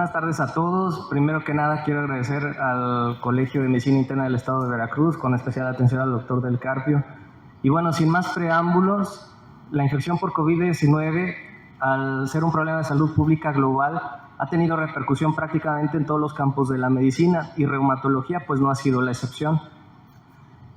Buenas tardes a todos. Primero que nada quiero agradecer al Colegio de Medicina Interna del Estado de Veracruz, con especial atención al doctor Del Carpio. Y bueno, sin más preámbulos, la infección por COVID-19, al ser un problema de salud pública global, ha tenido repercusión prácticamente en todos los campos de la medicina, y reumatología pues no ha sido la excepción.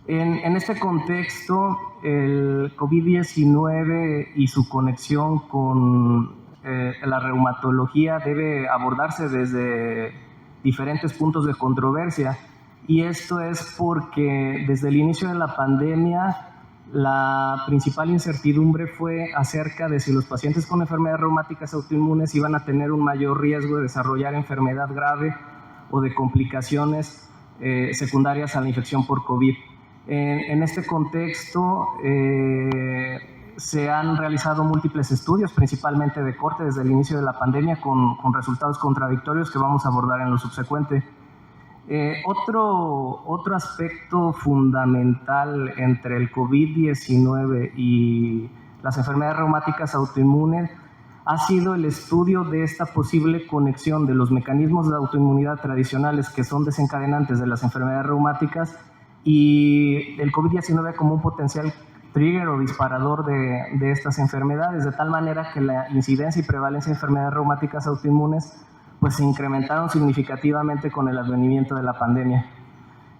En este contexto, el COVID-19 y su conexión con la reumatología debe abordarse desde diferentes puntos de controversia, y esto es porque desde el inicio de la pandemia la principal incertidumbre fue acerca de si los pacientes con enfermedades reumáticas autoinmunes iban a tener un mayor riesgo de desarrollar enfermedad grave o de complicaciones secundarias a la infección por COVID. En este contexto se han realizado múltiples estudios, principalmente de corte desde el inicio de la pandemia, con resultados contradictorios que vamos a abordar en lo subsecuente. Otro aspecto fundamental entre el COVID-19 y las enfermedades reumáticas autoinmunes ha sido el estudio de esta posible conexión de los mecanismos de autoinmunidad tradicionales que son desencadenantes de las enfermedades reumáticas y el COVID-19 como un potencial trigger o disparador de estas enfermedades, de tal manera que la incidencia y prevalencia de enfermedades reumáticas autoinmunes pues se incrementaron significativamente con el advenimiento de la pandemia.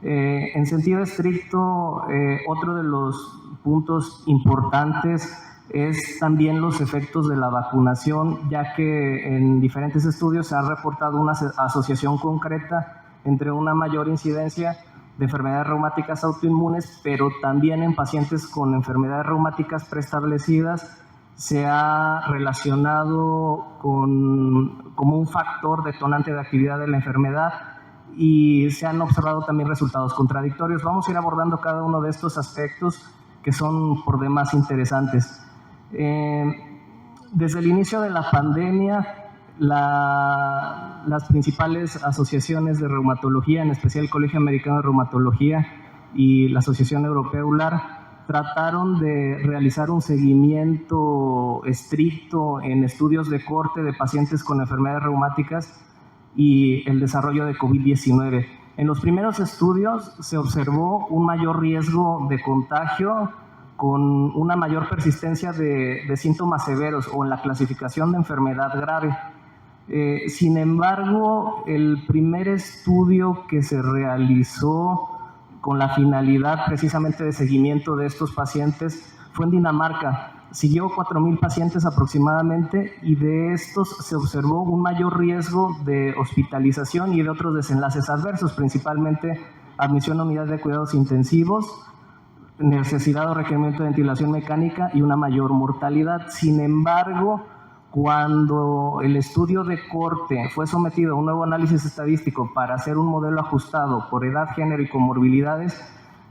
En sentido estricto, otro de los puntos importantes es también los efectos de la vacunación, ya que en diferentes estudios se ha reportado una asociación concreta entre una mayor incidencia de enfermedades reumáticas autoinmunes, pero también en pacientes con enfermedades reumáticas preestablecidas se ha relacionado como un factor detonante de actividad de la enfermedad, y se han observado también resultados contradictorios. Vamos a ir abordando cada uno de estos aspectos que son por demás interesantes. Desde el inicio de la pandemia, las principales asociaciones de reumatología, en especial el Colegio Americano de Reumatología y la Asociación Europea EULAR, trataron de realizar un seguimiento estricto en estudios de corte de pacientes con enfermedades reumáticas y el desarrollo de COVID-19. En los primeros estudios se observó un mayor riesgo de contagio con una mayor persistencia de síntomas severos o en la clasificación de enfermedad grave. Sin embargo, el primer estudio que se realizó con la finalidad precisamente de seguimiento de estos pacientes fue en Dinamarca. Siguió 4,000 pacientes aproximadamente, y de estos se observó un mayor riesgo de hospitalización y de otros desenlaces adversos, principalmente admisión a unidad de cuidados intensivos, necesidad o requerimiento de ventilación mecánica y una mayor mortalidad. Sin embargo, cuando el estudio de corte fue sometido a un nuevo análisis estadístico para hacer un modelo ajustado por edad, género y comorbilidades,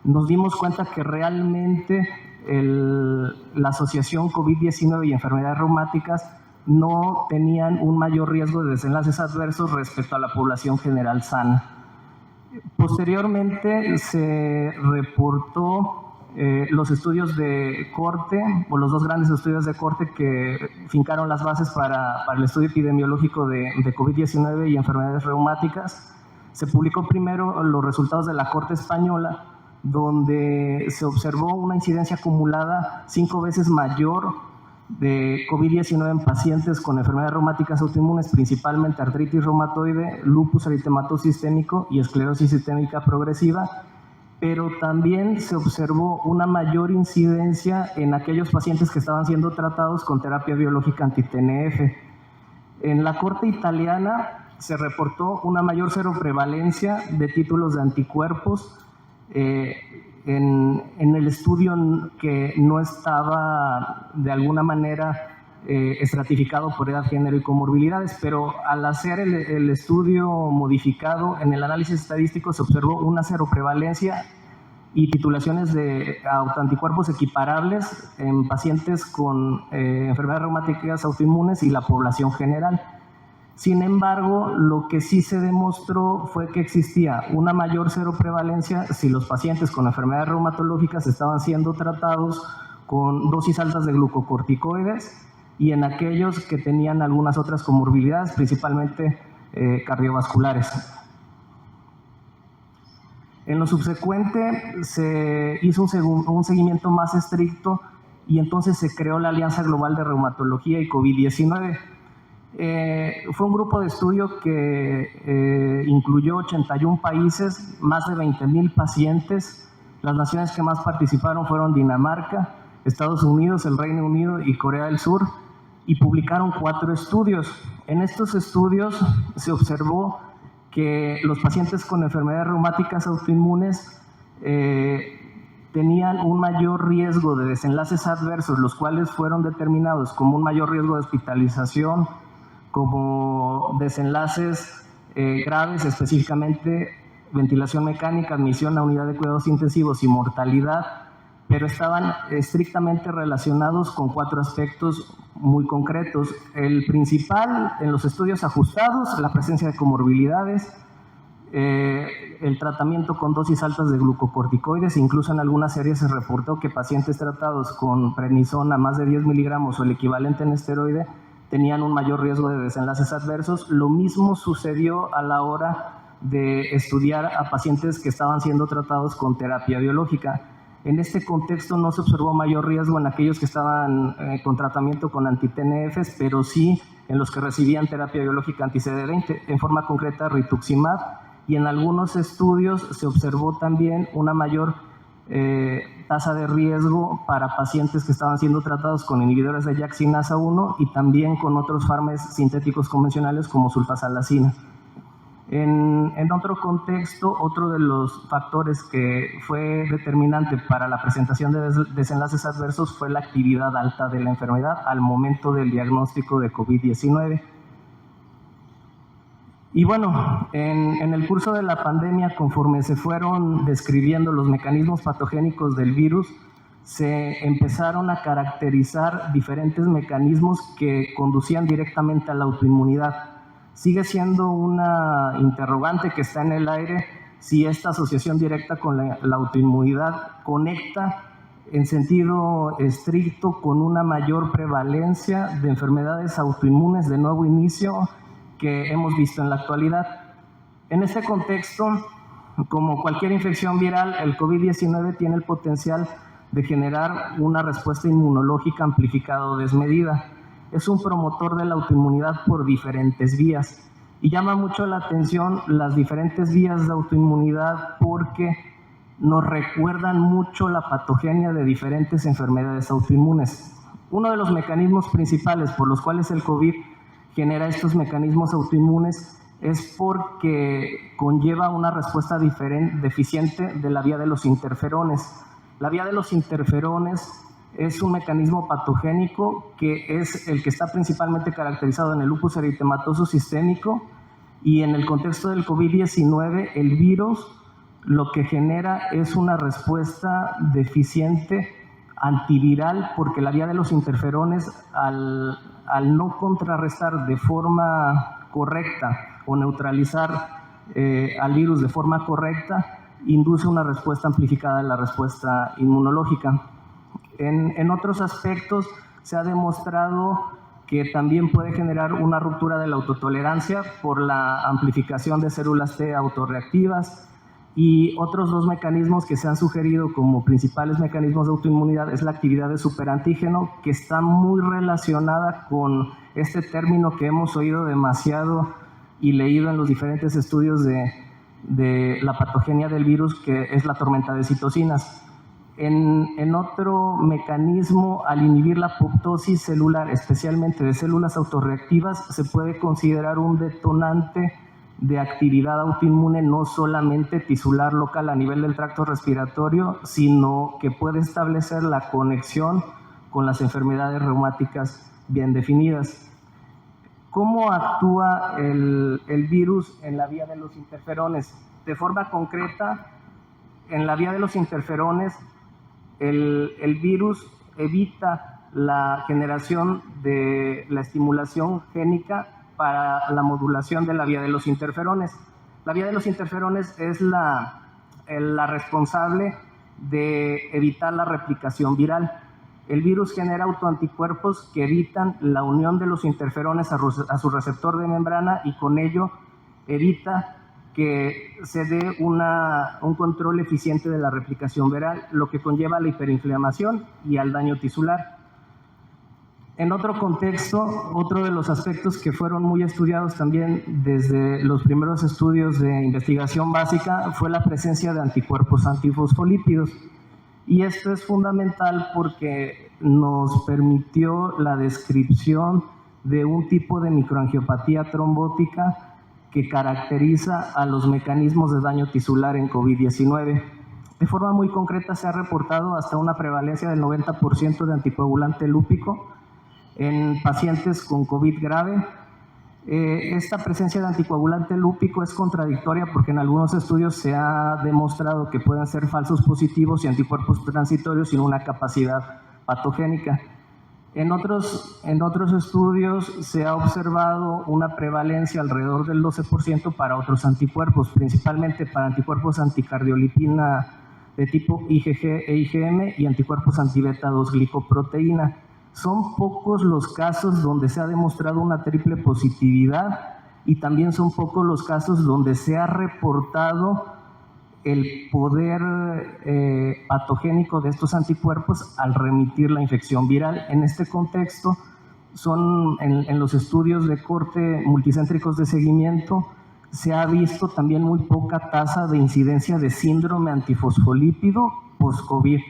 nos dimos cuenta que realmente la asociación COVID-19 y enfermedades reumáticas no tenían un mayor riesgo de desenlaces adversos respecto a la población general sana. Posteriormente se reportó los estudios de corte, o los dos grandes estudios de corte que fincaron las bases para el estudio epidemiológico de COVID-19 y enfermedades reumáticas. Se publicó primero los resultados de la corte española, donde se observó una incidencia acumulada 5 veces mayor de COVID-19 en pacientes con enfermedades reumáticas autoinmunes, principalmente artritis reumatoide, lupus eritematoso sistémico y esclerosis sistémica progresiva, pero también se observó una mayor incidencia en aquellos pacientes que estaban siendo tratados con terapia biológica anti-TNF. En la corte italiana se reportó una mayor seroprevalencia de títulos de anticuerpos en el estudio que no estaba de alguna manera estratificado por edad, género y comorbilidades, pero al hacer el estudio modificado en el análisis estadístico se observó una seroprevalencia y titulaciones de autoanticuerpos equiparables en pacientes con enfermedades reumáticas autoinmunes y la población general. Sin embargo, lo que sí se demostró fue que existía una mayor seroprevalencia si los pacientes con enfermedades reumatológicas estaban siendo tratados con dosis altas de glucocorticoides, y en aquellos que tenían algunas otras comorbilidades, principalmente cardiovasculares. En lo subsecuente se hizo un seguimiento más estricto y entonces se creó la Alianza Global de Reumatología y COVID-19. Fue un grupo de estudio que incluyó 81 países, más de 20,000 pacientes. Las naciones que más participaron fueron Dinamarca, Estados Unidos, el Reino Unido y Corea del Sur, y publicaron 4 estudios. En estos estudios se observó que los pacientes con enfermedades reumáticas autoinmunes tenían un mayor riesgo de desenlaces adversos, los cuales fueron determinados como un mayor riesgo de hospitalización, como desenlaces graves, específicamente ventilación mecánica, admisión a unidad de cuidados intensivos y mortalidad, pero estaban estrictamente relacionados con 4 aspectos muy concretos. El principal, en los estudios ajustados, la presencia de comorbilidades, el tratamiento con dosis altas de glucocorticoides, incluso en algunas series se reportó que pacientes tratados con prednisona más de 10 miligramos o el equivalente en esteroide tenían un mayor riesgo de desenlaces adversos. Lo mismo sucedió a la hora de estudiar a pacientes que estaban siendo tratados con terapia biológica. En este contexto no se observó mayor riesgo en aquellos que estaban con tratamiento con anti-TNFs, pero sí en los que recibían terapia biológica anti-CD20, en forma concreta rituximab, y en algunos estudios se observó también una mayor tasa de riesgo para pacientes que estaban siendo tratados con inhibidores de JAK sinasa 1 y también con otros fármacos sintéticos convencionales como sulfasalazina. En otro contexto, otro de los factores que fue determinante para la presentación de desenlaces adversos fue la actividad alta de la enfermedad al momento del diagnóstico de COVID-19. Y bueno, en el curso de la pandemia, conforme se fueron describiendo los mecanismos patogénicos del virus, se empezaron a caracterizar diferentes mecanismos que conducían directamente a la autoinmunidad. Sigue siendo una interrogante que está en el aire si esta asociación directa con la autoinmunidad conecta en sentido estricto con una mayor prevalencia de enfermedades autoinmunes de nuevo inicio que hemos visto en la actualidad. En este contexto, como cualquier infección viral, el COVID-19 tiene el potencial de generar una respuesta inmunológica amplificada o desmedida. Es un promotor de la autoinmunidad por diferentes vías y llama mucho la atención las diferentes vías de autoinmunidad porque nos recuerdan mucho la patogenia de diferentes enfermedades autoinmunes. Uno de los mecanismos principales por los cuales el COVID genera estos mecanismos autoinmunes es porque conlleva una respuesta deficiente de la vía de los interferones. La vía de los interferones es un mecanismo patogénico que es el que está principalmente caracterizado en el lupus eritematoso sistémico, y en el contexto del COVID-19 el virus lo que genera es una respuesta deficiente antiviral, porque la vía de los interferones al no contrarrestar de forma correcta o neutralizar al virus de forma correcta, induce una respuesta amplificada de la respuesta inmunológica. En otros aspectos se ha demostrado que también puede generar una ruptura de la autotolerancia por la amplificación de células T autorreactivas, y otros 2 mecanismos que se han sugerido como principales mecanismos de autoinmunidad es la actividad de superantígeno, que está muy relacionada con este término que hemos oído demasiado y leído en los diferentes estudios de la patogenia del virus, que es la tormenta de citocinas. En otro mecanismo, al inhibir la apoptosis celular, especialmente de células autorreactivas, se puede considerar un detonante de actividad autoinmune no solamente tisular local a nivel del tracto respiratorio, sino que puede establecer la conexión con las enfermedades reumáticas bien definidas. ¿Cómo actúa el virus en la vía de los interferones? De forma concreta, en la vía de los interferones, el virus evita la generación de la estimulación génica para la modulación de la vía de los interferones. La vía de los interferones es la responsable de evitar la replicación viral. El virus genera autoanticuerpos que evitan la unión de los interferones a su receptor de membrana y con ello evita que se dé un control eficiente de la replicación viral, lo que conlleva a la hiperinflamación y al daño tisular. En otro contexto, otro de los aspectos que fueron muy estudiados también desde los primeros estudios de investigación básica fue la presencia de anticuerpos antifosfolípidos. Y esto es fundamental porque nos permitió la descripción de un tipo de microangiopatía trombótica que caracteriza a los mecanismos de daño tisular en COVID-19. De forma muy concreta se ha reportado hasta una prevalencia del 90% de anticoagulante lúpico en pacientes con COVID grave. Esta presencia de anticoagulante lúpico es contradictoria porque en algunos estudios se ha demostrado que pueden ser falsos positivos y anticuerpos transitorios sin una capacidad patogénica. En otros estudios se ha observado una prevalencia alrededor del 12% para otros anticuerpos, principalmente para anticuerpos anticardiolipina de tipo IgG e IgM y anticuerpos antibeta 2 glicoproteína. Son pocos los casos donde se ha demostrado una triple positividad y también son pocos los casos donde se ha reportado el poder patogénico de estos anticuerpos al remitir la infección viral. En este contexto, en los estudios de corte multicéntricos de seguimiento, se ha visto también muy poca tasa de incidencia de síndrome antifosfolípido post-COVID.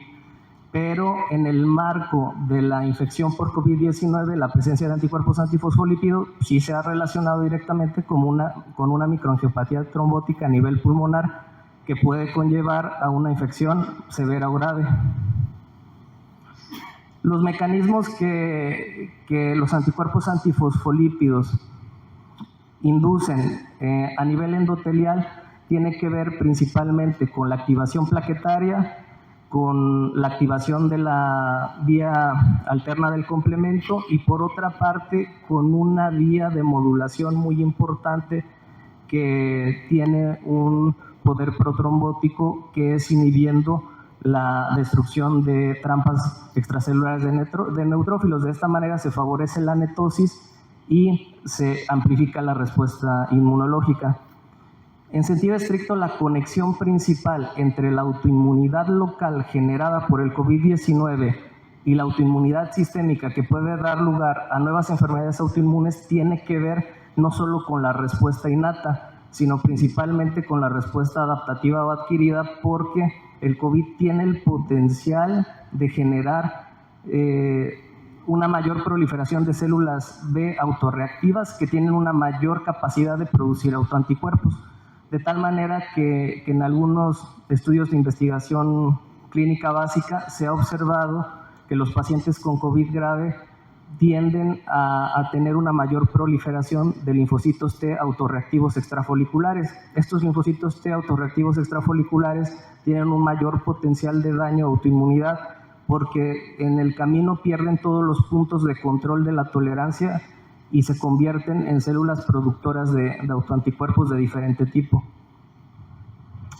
Pero en el marco de la infección por COVID-19, la presencia de anticuerpos antifosfolípidos sí se ha relacionado directamente con una microangiopatía trombótica a nivel pulmonar que puede conllevar a una infección severa o grave. Los mecanismos que los anticuerpos antifosfolípidos inducen a nivel endotelial tiene que ver principalmente con la activación plaquetaria, con la activación de la vía alterna del complemento y por otra parte con una vía de modulación muy importante que tiene un poder protrombótico que es inhibiendo la destrucción de trampas extracelulares de neutrófilos. De esta manera se favorece la netosis y se amplifica la respuesta inmunológica. En sentido estricto, la conexión principal entre la autoinmunidad local generada por el COVID-19 y la autoinmunidad sistémica que puede dar lugar a nuevas enfermedades autoinmunes tiene que ver no solo con la respuesta innata, sino principalmente con la respuesta adaptativa o adquirida, porque el COVID tiene el potencial de generar una mayor proliferación de células B autorreactivas que tienen una mayor capacidad de producir autoanticuerpos. De tal manera que en algunos estudios de investigación clínica básica se ha observado que los pacientes con COVID grave tienden a tener una mayor proliferación de linfocitos T autorreactivos extrafoliculares. Estos linfocitos T autorreactivos extrafoliculares tienen un mayor potencial de daño a autoinmunidad porque en el camino pierden todos los puntos de control de la tolerancia y se convierten en células productoras de autoanticuerpos de diferente tipo.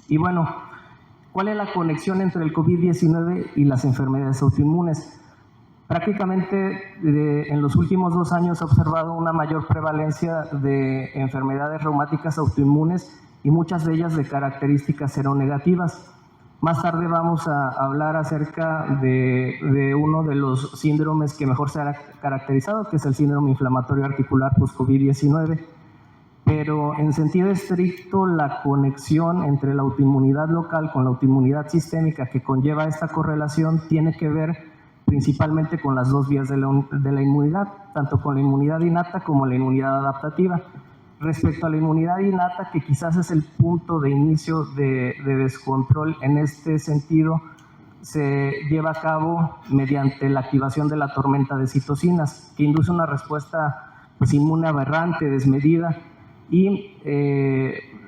Y bueno, ¿cuál es la conexión entre el COVID-19 y las enfermedades autoinmunes? Prácticamente en los últimos 2 años se ha observado una mayor prevalencia de enfermedades reumáticas autoinmunes y muchas de ellas de características seronegativas. Más tarde vamos a hablar acerca de uno de los síndromes que mejor se ha caracterizado, que es el síndrome inflamatorio articular post-COVID-19. Pero en sentido estricto, la conexión entre la autoinmunidad local con la autoinmunidad sistémica que conlleva esta correlación tiene que ver principalmente con las dos vías de la inmunidad, tanto con la inmunidad innata como la inmunidad adaptativa. Respecto a la inmunidad innata, que quizás es el punto de inicio de descontrol en este sentido, se lleva a cabo mediante la activación de la tormenta de citocinas, que induce una respuesta inmune aberrante, desmedida, y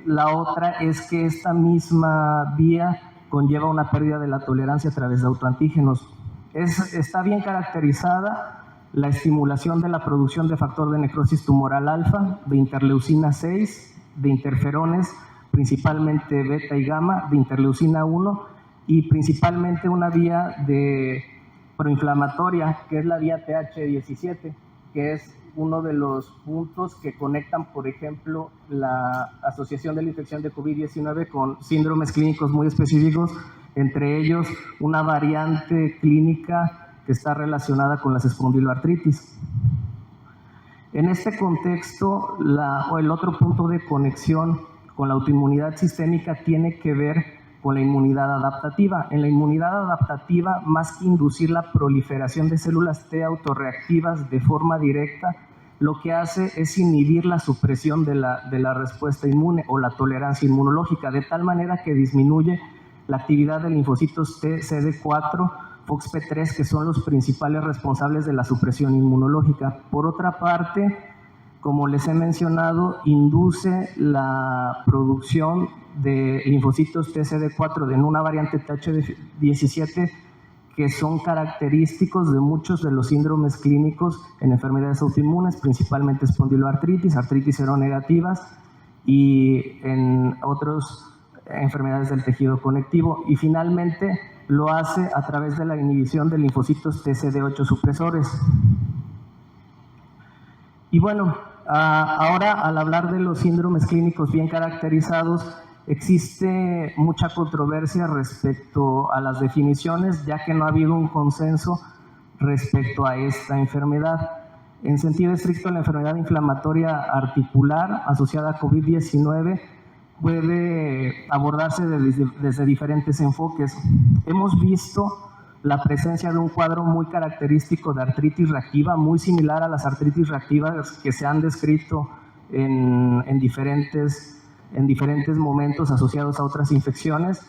la otra es que esta misma vía conlleva una pérdida de la tolerancia a través de autoantígenos. Está bien caracterizada la estimulación de la producción de factor de necrosis tumoral alfa, de interleucina 6, de interferones, principalmente beta y gamma, de interleucina 1 y principalmente una vía de proinflamatoria, que es la vía TH17, que es uno de los puntos que conectan, por ejemplo, la asociación de la infección de COVID-19 con síndromes clínicos muy específicos, entre ellos una variante clínica que está relacionada con las espondiloartritis. En este contexto, el otro punto de conexión con la autoinmunidad sistémica tiene que ver con la inmunidad adaptativa. En la inmunidad adaptativa, más que inducir la proliferación de células T autorreactivas de forma directa, lo que hace es inhibir la supresión de la respuesta inmune o la tolerancia inmunológica, de tal manera que disminuye la actividad de linfocitos T, CD4, FOXP3, que son los principales responsables de la supresión inmunológica. Por otra parte, como les he mencionado, induce la producción de linfocitos TCD4 en una variante TH17 que son característicos de muchos de los síndromes clínicos en enfermedades autoinmunes, principalmente espondiloartritis, artritis seronegativas y en otras enfermedades del tejido conectivo. Y finalmente lo hace a través de la inhibición de linfocitos TCD8 supresores. Y bueno, ahora al hablar de los síndromes clínicos bien caracterizados, existe mucha controversia respecto a las definiciones, ya que no ha habido un consenso respecto a esta enfermedad. En sentido estricto, la enfermedad inflamatoria articular asociada a COVID-19 puede abordarse desde diferentes enfoques. Hemos visto la presencia de un cuadro muy característico de artritis reactiva, muy similar a las artritis reactivas que se han descrito en diferentes momentos asociados a otras infecciones.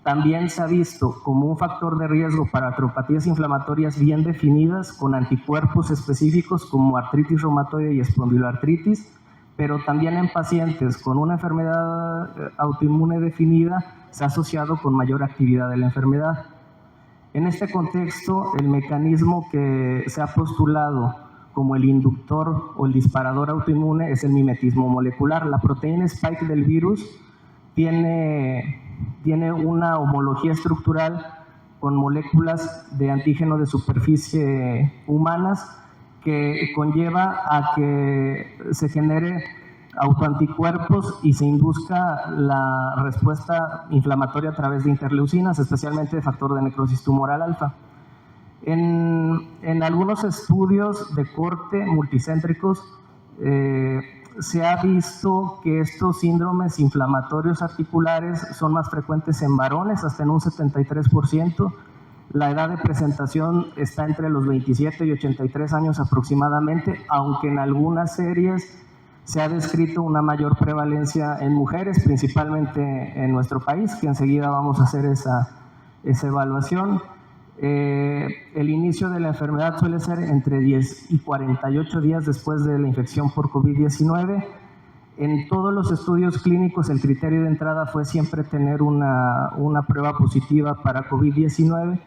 También se ha visto como un factor de riesgo para artropatías inflamatorias bien definidas con anticuerpos específicos como artritis reumatoide y espondiloartritis, pero también en pacientes con una enfermedad autoinmune definida se ha asociado con mayor actividad de la enfermedad. En este contexto, el mecanismo que se ha postulado como el inductor o el disparador autoinmune es el mimetismo molecular. La proteína spike del virus tiene una homología estructural con moléculas de antígeno de superficie humanas que conlleva a que se genere autoanticuerpos y se induzca la respuesta inflamatoria a través de interleucinas, especialmente de factor de necrosis tumoral alfa. En algunos estudios de corte multicéntricos se ha visto que estos síndromes inflamatorios articulares son más frecuentes en varones, hasta en un 73%. La edad de presentación está entre los 27 y 83 años aproximadamente, aunque en algunas series se ha descrito una mayor prevalencia en mujeres, principalmente en nuestro país, que enseguida vamos a hacer esa evaluación. El inicio de la enfermedad suele ser entre 10 y 48 días después de la infección por COVID-19. En todos los estudios clínicos el criterio de entrada fue siempre tener una prueba positiva para COVID-19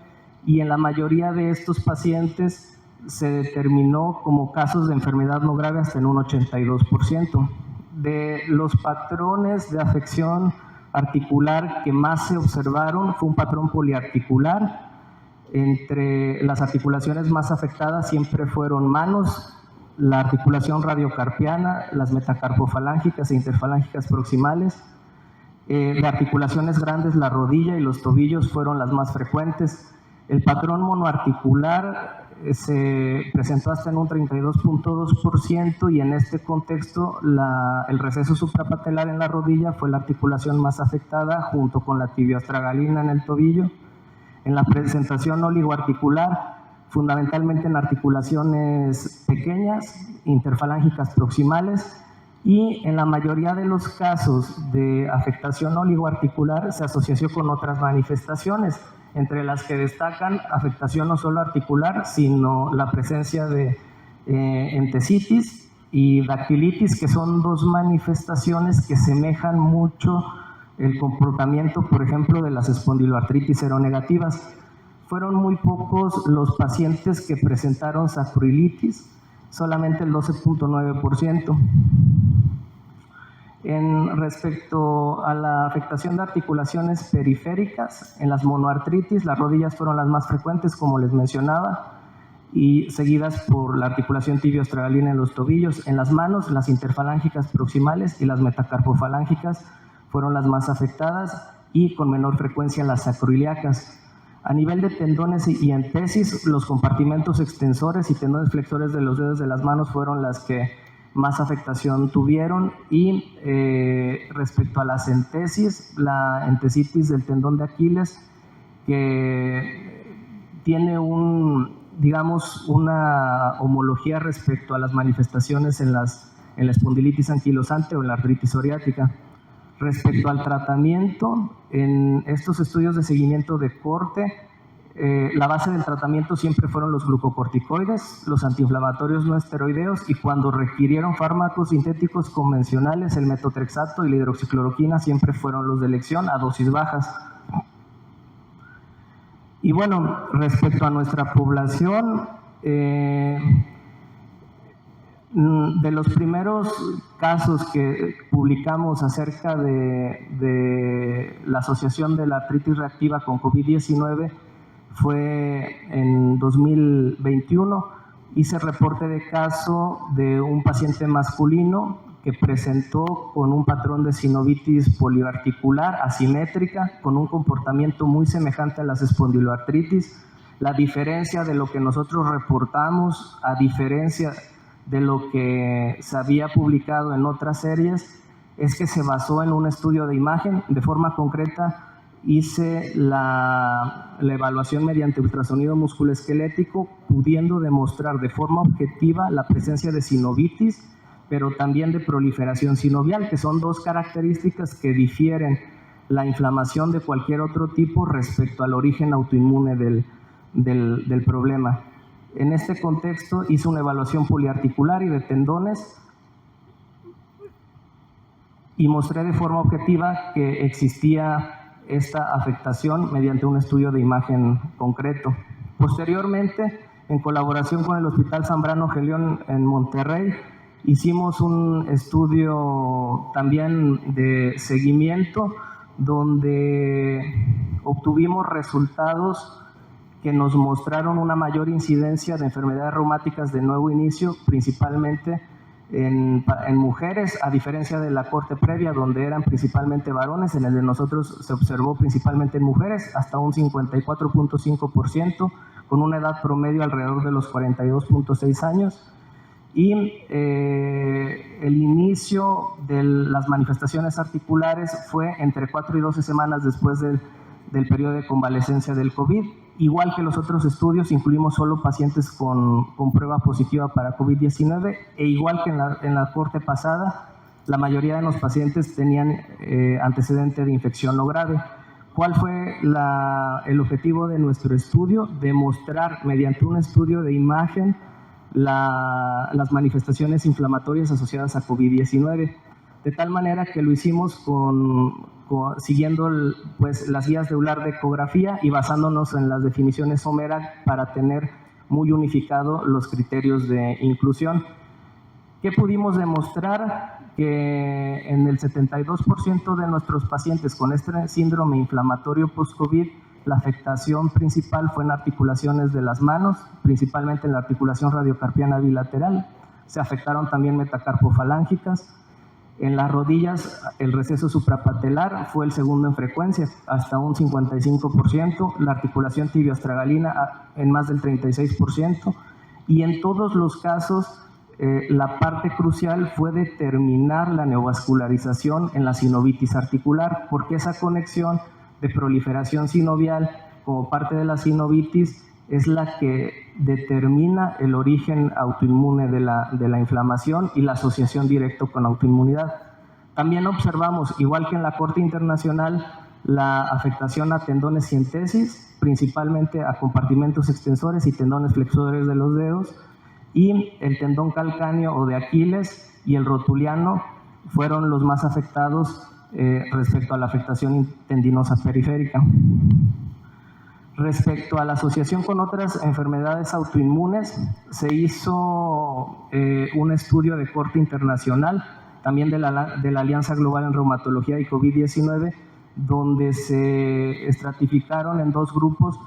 y en la mayoría de estos pacientes se determinó como casos de enfermedad no grave hasta en un 82%. De los patrones de afección articular que más se observaron fue un patrón poliarticular. Entre las articulaciones más afectadas siempre fueron manos, la articulación radiocarpiana, las metacarpofalángicas e interfalángicas proximales. De articulaciones grandes, la rodilla y los tobillos fueron las más frecuentes. El patrón monoarticular se presentó hasta en un 32.2% y en este contexto el receso suprapatelar en la rodilla fue la articulación más afectada junto con la tibioastragalina en el tobillo. En la presentación oligoarticular, fundamentalmente en articulaciones pequeñas, interfalángicas proximales, y en la mayoría de los casos de afectación oligoarticular se asoció con otras manifestaciones, entre las que destacan afectación no solo articular, sino la presencia de entesitis y dactilitis, que son dos manifestaciones que semejan mucho el comportamiento, por ejemplo, de las espondiloartritis seronegativas. Fueron muy pocos los pacientes que presentaron sacroilitis, solamente el 12.9%. Respecto a la afectación de articulaciones periféricas, en las monoartritis, las rodillas fueron las más frecuentes, como les mencionaba. y seguidas por la articulación tibio-astragalina en los tobillos. En las manos, las interfalángicas proximales y las metacarpofalángicas fueron las más afectadas y con menor frecuencia las sacroiliacas. A nivel de tendones y entesis, los compartimentos extensores y tendones flexores de los dedos de las manos fueron las que más afectación tuvieron, y respecto a las entesis, la entesitis del tendón de Aquiles, que tiene una homología respecto a las manifestaciones en la espondilitis anquilosante o en la artritis psoriática. Respecto al tratamiento, en estos estudios de seguimiento de corte, la base del tratamiento siempre fueron los glucocorticoides, los antiinflamatorios no esteroideos, y cuando requirieron fármacos sintéticos convencionales, el metotrexato y la hidroxicloroquina siempre fueron los de elección a dosis bajas. Y bueno, respecto a nuestra población, de los primeros casos que publicamos acerca de la asociación de la artritis reactiva con COVID-19 fue en 2021. Hice reporte de caso de un paciente masculino que presentó con un patrón de sinovitis poliarticular asimétrica con un comportamiento muy semejante a las espondiloartritis. La diferencia de lo que nosotros reportamos, a diferencia de lo que se había publicado en otras series, es que se basó en un estudio de imagen. De forma concreta, hice la evaluación mediante ultrasonido musculoesquelético, pudiendo demostrar de forma objetiva la presencia de sinovitis, pero también de proliferación sinovial, que son dos características que difieren la inflamación de cualquier otro tipo respecto al origen autoinmune del problema. En este contexto hice una evaluación poliarticular y de tendones y mostré de forma objetiva que existía esta afectación mediante un estudio de imagen concreto. Posteriormente, en colaboración con el Hospital Zambrano Gelión en Monterrey, hicimos un estudio también de seguimiento donde obtuvimos resultados que nos mostraron una mayor incidencia de enfermedades reumáticas de nuevo inicio, principalmente en mujeres, a diferencia de la corte previa, donde eran principalmente varones. En el de nosotros se observó principalmente en mujeres, hasta un 54.5%, con una edad promedio alrededor de los 42.6 años. Y el inicio de las manifestaciones articulares fue entre 4 y 12 semanas después del periodo de convalecencia del COVID. Igual que los otros estudios, incluimos solo pacientes con prueba positiva para COVID-19, e igual que en la corte pasada, la mayoría de los pacientes tenían antecedente de infección no grave. ¿Cuál fue el objetivo de nuestro estudio? Demostrar mediante un estudio de imagen las manifestaciones inflamatorias asociadas a COVID-19, de tal manera que lo hicimos siguiendo las guías de Euler de ecografía y basándonos en las definiciones Somera para tener muy unificado los criterios de inclusión. ¿Qué pudimos demostrar? Que en el 72% de nuestros pacientes con este síndrome inflamatorio post-COVID, la afectación principal fue en articulaciones de las manos, principalmente en la articulación radiocarpiana bilateral. Se afectaron también metacarpofalángicas. En las rodillas, el receso suprapatelar fue el segundo en frecuencia, hasta un 55%, la articulación tibio-astragalina en más del 36%, y en todos los casos, la parte crucial fue determinar la neovascularización en la sinovitis articular, porque esa conexión de proliferación sinovial como parte de la sinovitis es la que determina el origen autoinmune de la inflamación y la asociación directa con autoinmunidad. También observamos, igual que en la Corte Internacional, la afectación a tendones y entesis, principalmente a compartimentos extensores y tendones flexores de los dedos, y el tendón calcáneo o de Aquiles y el rotuliano fueron los más afectados respecto a la afectación tendinosa periférica. Respecto a la asociación con otras enfermedades autoinmunes, se hizo un estudio de corte internacional, también de la Alianza Global en Reumatología y COVID-19, donde se estratificaron en dos grupos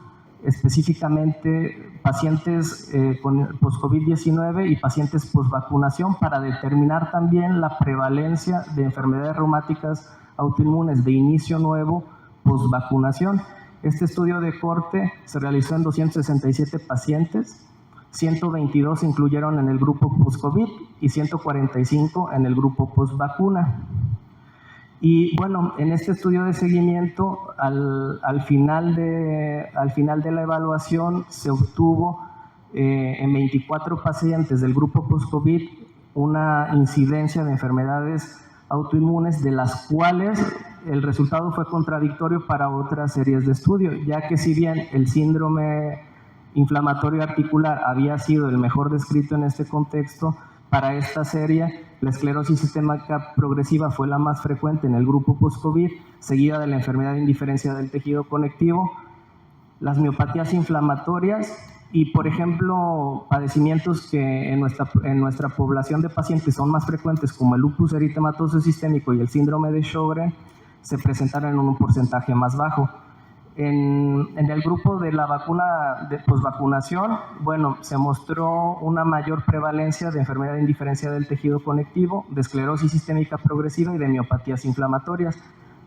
específicamente pacientes con post-COVID-19 y pacientes post-vacunación, para determinar también la prevalencia de enfermedades reumáticas autoinmunes de inicio nuevo post-vacunación. Este estudio de corte se realizó en 267 pacientes, 122 se incluyeron en el grupo post-COVID y 145 en el grupo post-vacuna. Y bueno, en este estudio de seguimiento, al final de la evaluación, se obtuvo en 24 pacientes del grupo post-COVID una incidencia de enfermedades autoinmunes, de las cuales el resultado fue contradictorio para otras series de estudio, ya que si bien el síndrome inflamatorio articular había sido el mejor descrito en este contexto, para esta serie la esclerosis sistémica progresiva fue la más frecuente en el grupo post-COVID, seguida de la enfermedad de indiferencia del tejido conectivo, las miopatías inflamatorias y, por ejemplo, padecimientos que en nuestra población de pacientes son más frecuentes, como el lupus eritematoso sistémico y el síndrome de Sjögren, se presentaron en un porcentaje más bajo. En el grupo de la vacuna de posvacunación, bueno, se mostró una mayor prevalencia de enfermedad de indiferencia del tejido conectivo, de esclerosis sistémica progresiva y de miopatías inflamatorias.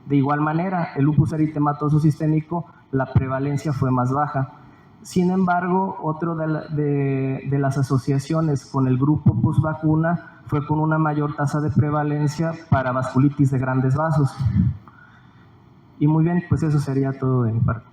De igual manera, el lupus eritematoso sistémico, la prevalencia fue más baja. Sin embargo, otro de las asociaciones con el grupo posvacuna fue con una mayor tasa de prevalencia para vasculitis de grandes vasos. Y muy bien, pues eso sería todo de mi parte.